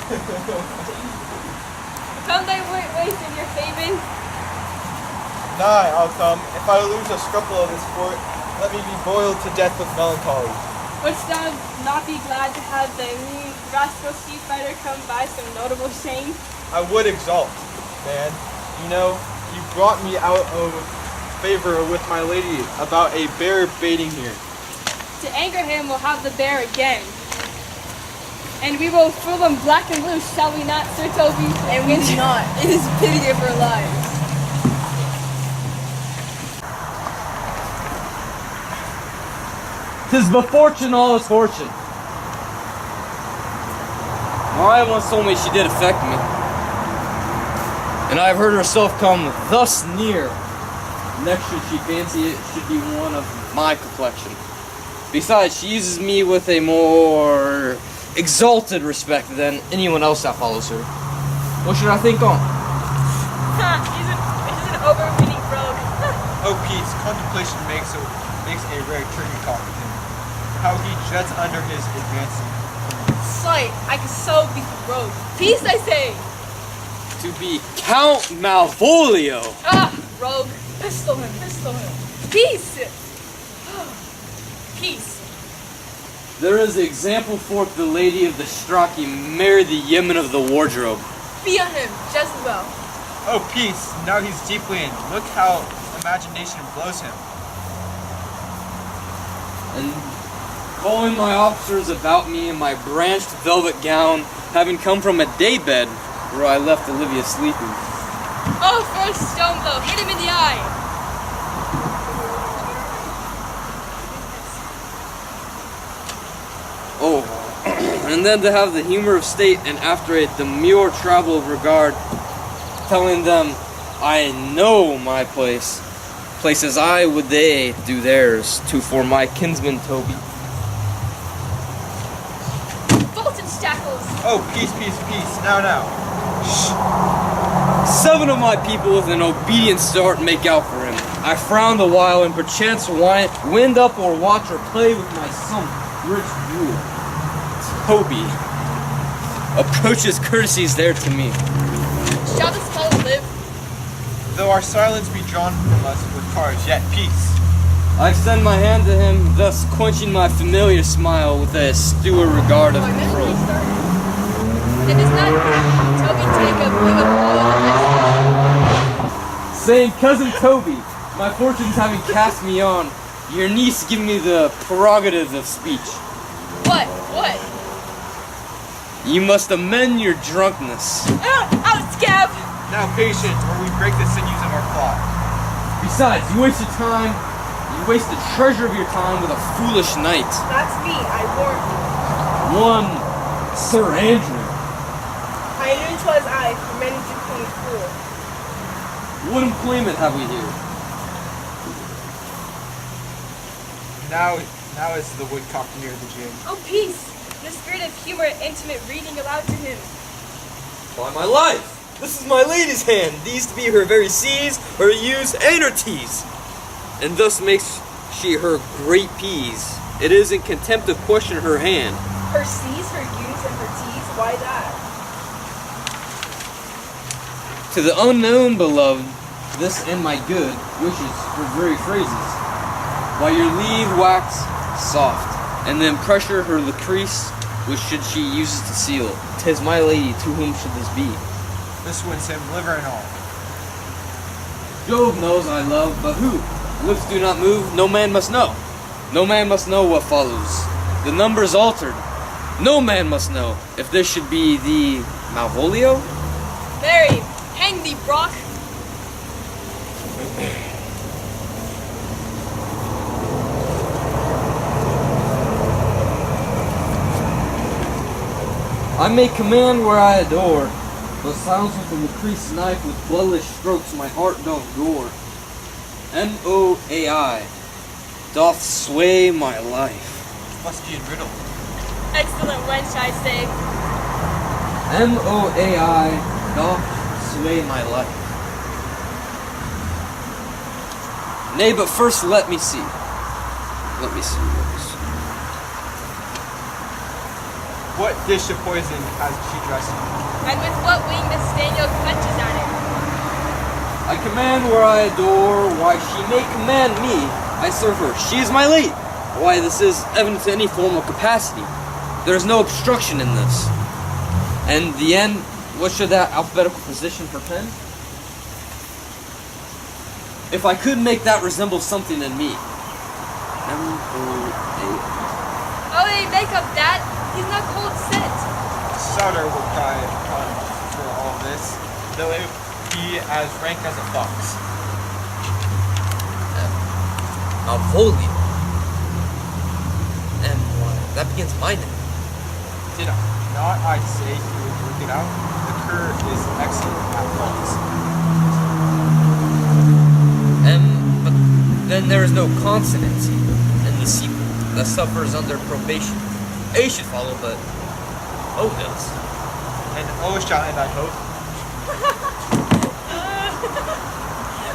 Come thy waste in your haven. Nay, I'll come. If I lose a scruple of this sport, let me be boiled to death with melancholy. Wouldst thou not be glad to have the mean rascal sea fighter come by some notable shame? I would exult, man. You know, you brought me out of favor with my lady about a bear baiting here. To anger him, we'll have the bear again. And we will fool them black and blue, shall we not, Sir Toby? And we do not. It is pity of our lives. "'Tis but fortune, all is fortune." Mariah once told me she did affect me, and I have heard herself come thus near. Next should she fancy it should be one of my complexion. Besides, she uses me with a more exalted respect than anyone else that follows her. What should I think on? He's an overweening rogue. Oh, peace, contemplation makes a rare turkey cock of him. How he jets under his advancing. Sight, I can so be rogue. Peace, I say! To be Count Malvolio. Ah, rogue. Pistol him. Peace! Peace. There is example for the lady of the Strachey marry the yeoman of the wardrobe. Be on him, just as well. Oh, peace, now he's deeply in. Look how imagination blows him. And calling my officers about me in my branched velvet gown, having come from a daybed where I left Olivia sleeping. Oh, for a stone blow. Hit him in the eye. Oh, and then to have the humor of state, and after a demure travel of regard, telling them I know my place, places I would they do theirs, to for my kinsman Toby. Bolt and shackles. Oh, peace, now. Shh. 7 of my people with an obedient start make out for him. I frown the while, and perchance wind up or watch or play with my son, rich jewel. Toby approaches courtesies there to me. Shall this fellow live? Though our silence be drawn from us with cars, yet peace. I extend my hand to him, thus quenching my familiar smile with a steward regard of control. And does not Toby take a big of Saying, "Cousin Toby, my fortunes having cast me on, your niece give me the prerogative of speech. What? You must amend your drunkenness. Out, scab! Now patient, or we break the sinews of our plot. Besides, you waste the treasure of your time with a foolish knight. That's me, I warn you. One Sir Andrew. I knew 'twas I who managed to become a fool. What employment have we here? Now is the woodcock near the gin. Oh, peace! In the spirit of humor and intimate reading aloud to him. By my life! This is my lady's hand. These to be her very C's, her U's, and her T's. And thus makes she her great P's. It is in contempt to question her hand. Her C's, her U's, and her T's? Why that? To the unknown beloved, this and my good wishes her very phrases. By your leave wax soft, and then pressure her the crease which should she uses to seal. 'Tis my lady, to whom should this be? This wins him, liver and all. Jove knows I love, but who? Lips do not move, no man must know. No man must know what follows. The number's altered. No man must know if this should be the Malvolio. Mary, hang thee, Brock! I may command where I adore, but silence with a Lucrece knife with bloodless strokes my heart doth gore. M-O-A-I doth sway my life. Must be in riddle. Excellent wench, I say. M-O-A-I doth sway my life. Nay, but first let me see. Let me see. What what dish of poison has she dressed you? And with what wing does Daniel clutches at it? I command where I adore, why she may command me, I serve her. She is my lady. Why, this is evident to any formal capacity. There is no obstruction in this. And the end, what should that alphabetical position portend? If I could make that resemble something in me. M-O-A. Oh, they make up that? He's not cold sent. Sutter will cry for all this, though it be as rank as a fox. Malvolio. And why? That begins my name. Did not I say he would work it out? The cur is excellent at faults. But then there is no consonancy in the sequel that suffers under probation. A should follow, but O does. And O shall end, I hope.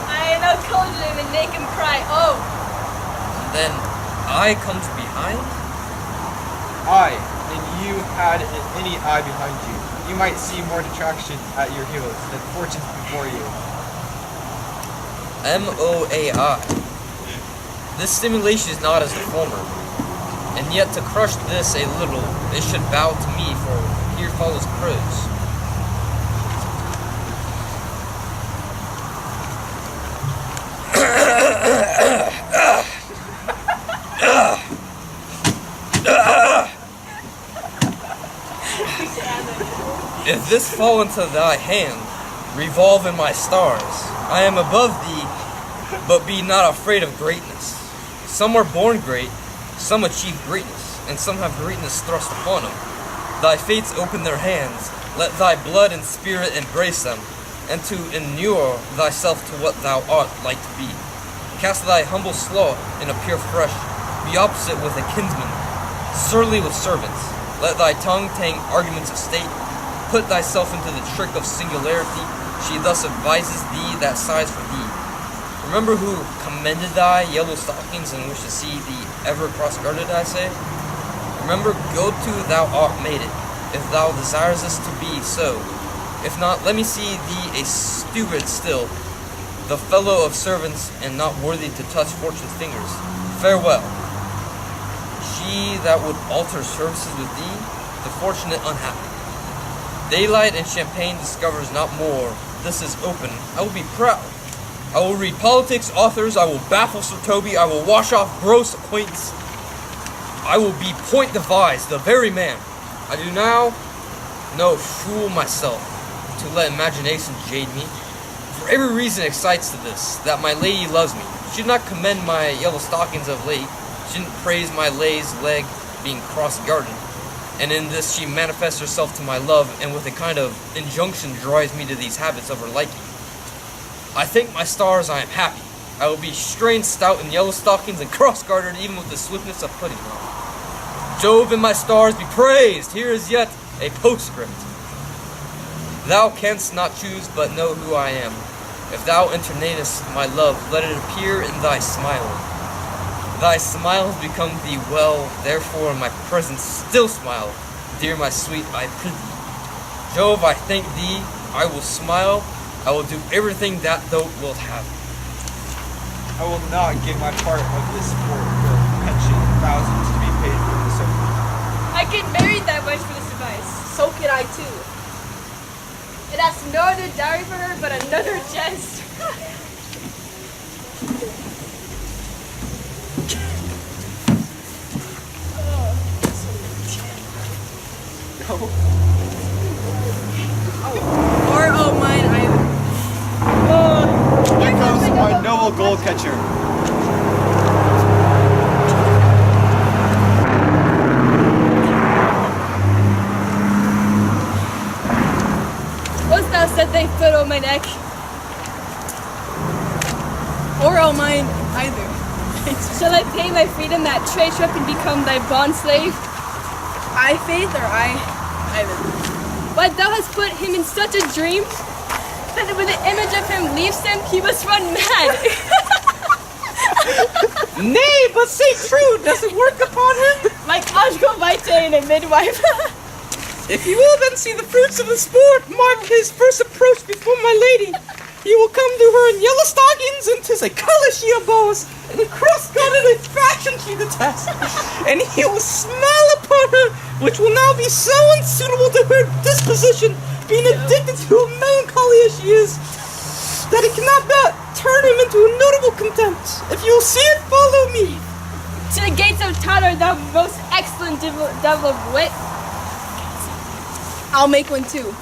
I know cold him and make him cry, oh. Then I comes behind? Aye, and you had any eye behind you. You might see more detraction at your heels than fortunes before you. M-O-A-I. This stimulation is not as the former. And yet to crush this a little, it should bow to me, for here follows prose. If this fall into thy hand, revolve in my stars. I am above thee, but be not afraid of greatness. Some are born great, some achieve greatness, and some have greatness thrust upon them. Thy fates open their hands, let thy blood and spirit embrace them, and to inure thyself to what thou art like to be. Cast thy humble slough in a pure fresh, be opposite with a kinsman, surly with servants. Let thy tongue tang arguments of state, put thyself into the trick of singularity. She thus advises thee that sighs for thee. Remember who commended thy yellow stockings and wish to see thee ever cross-guarded, I say? Remember, go to thou art mated, if thou desirest to be so. If not, let me see thee a steward still, the fellow of servants, and not worthy to touch fortune's fingers. Farewell. She that would alter services with thee, the fortunate unhappy. Daylight and champagne discovers not more. This is open. I will be proud. I will read politics, authors. I will baffle Sir Toby. I will wash off gross acquaintance. I will be point devised, the very man. I do now fool myself to let imagination jade me. For every reason excites to this, that my lady loves me. She did not commend my yellow stockings of late. She didn't praise my lay's leg being cross-garden. And in this she manifests herself to my love, and with a kind of injunction drives me to these habits of her liking. I thank my stars I am happy. I will be strained stout in yellow stockings and cross-gartered even with the swiftness of pudding rod. Jove and my stars be praised! Here is yet a postscript. Thou canst not choose but know who I am. If thou entertainest my love, let it appear in thy smile. Thy smiles become thee well, therefore in my presence still smile. Dear my sweet, I prithee. Jove, I thank thee, I will smile, I will do everything that thou wilt have. I will not give my part of this sport for pension, thousands to be paid for this oath. I can marry that much for this advice. So can I too. It asks no other dowry for her but another jest. Or oh mine either. Here comes my noble goal catcher. What's thou set thy foot on my neck? Or oh mine either. Shall I pay my freedom that trade trip and become thy bond slave? I faith or I either. Why, thou hast put him in such a dream that when the image of him leaves him, he must run mad. Nay, but say true, does it work upon him? Like Oscar Vitae in a midwife. If you will then see the fruits of the sport, mark his first approach before my lady. He will come to her in yellow stockings, and 'tis a colour she abhors, and a cross-gartered a fashion she detests. And he will smile upon her, which will now be so unsuitable to her disposition, being addicted to a melancholy as she is, that it cannot but turn him into a notable contempt. If you will see it, follow me. To the gates of Tyler, thou most excellent devil of wit. I'll make one too.